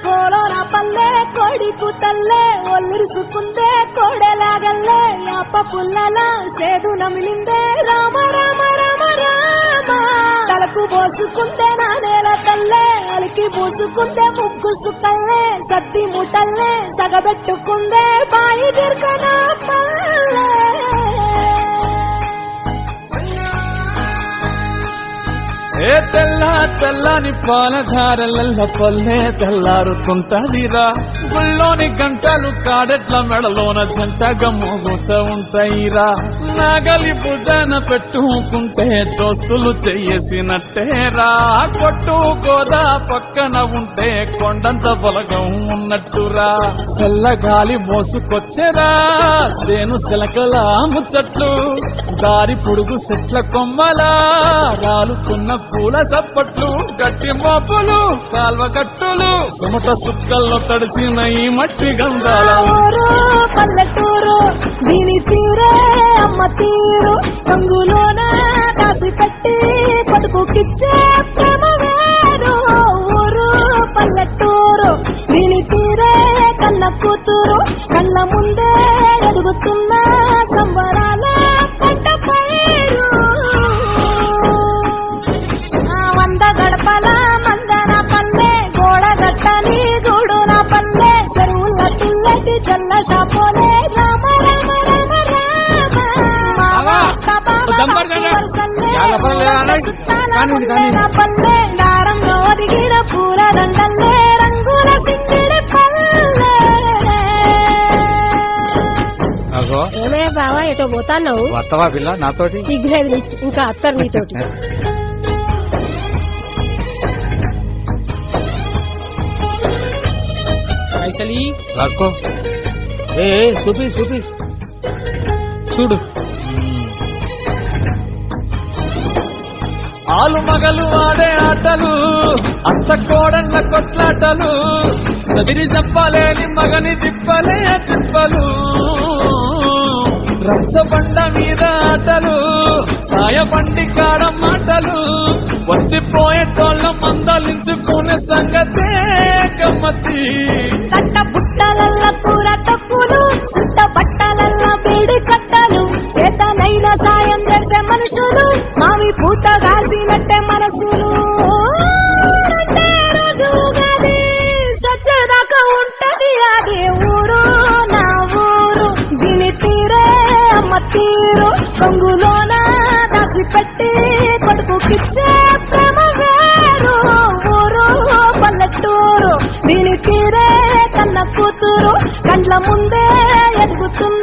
కోలోన పల్లె కొడికు తల్లే ఒల్లిరుసుకుందే కోడెలాగల్లే యాప పుల్లల షేదు నమిలిందే రామ రామ రామ రామ తలకు పోసుకుందే నా నేల తల్లే అలికి పూసుకుందే ముగ్గు సుక్కల్లే సద్ది ముటల్లే సగబెట్టుకుందే బాయి దిర్కన పల్లె ఏ తెల్ల తెల్లని పాలధారలల్ల పల్లె తెల్లారుతుంటదిరా గుళ్ళోని గంటలు కాడెట్ల మెడలోన జంటగా మోగుతూ ఉంటాయిరా నాగలి భుజాన పెట్టుకుంటే దోస్తులు చెయ్యేసినట్టేరా కొట్టు గోదా పక్కన ఉంటే కొండంత బలగం ఉన్నట్టురా చల్లగాలి మోసుకొచ్చేరా సేను శిలకల ముచ్చట్లు దారి పొడుగు చెట్ల కొమ్మలా రాలుతున్న పూల సప్పట్లు గట్టి మోపులు కాల్వ గట్టులు సుమట సుక్కల్లో తడిసిన ఈ మట్టి గంధాల ఊరు పల్లెటూరు దీని తీరే అమ్మ తీరు రంగులోన దాసి పెట్టి కొడుకుకిచ్చే ప్రేమ వేరు ఊరు పల్లెటూరు దీని తీరే కన్న కూతురు కళ్ళ ముందే ఎదుగుతున్న సంబరాల పంట పైరు గడపల మందన పల్లె గోడ గట్టని గూడు నా పల్లె చెరువుల తుల్లటి చల్ల షాపోలే రామ రామ రామ రామ పల్లె దారంలో ఒదిగిన పూల దండల్లే రంగుల సింగిడి పల్లె. ఏమే బావా ఎటో పోతాన్నావు? వస్తావా పిల్ల నాతోటి? సిగ్గులేదు ఇంకా అత్తరు నీతోటి. రాసుకో. ఏ చూపి చూపి చూడు. ఆలు మగలు ఆడే ఆటలు అత్త కోడళ్ళ కొట్లాటలు సదిరి చెప్పలేని మగని తిప్పలే తిప్పలు రచ్చబండ మీద ఆటలు సాయబండి కాడ మాటలు వచ్చిపోయేటోళ్ళ మందలించుకునే సంగతే గమ్మతి కట్ట బుట్టలల్ల కూర తప్పులు సుట్ట బట్టలల్ల వేడి కట్టలు చేతనైన సాయం చేసే మనుషులు మావి పూత కాసినట్టే మనసులు రోజు గది సచ్చేదాకా ఉంటది అది ఊరు నా ఊరు దీని తీరే అమ్మ తీరు కొంగులోన దాసి పెట్టి కొడుకుకిచ్చే ప్రేమ వేరు ఊరు పల్లెటూరు దీని తీరే కన్న కూతురు కండ్ల ముందే ఎదుగుతున్న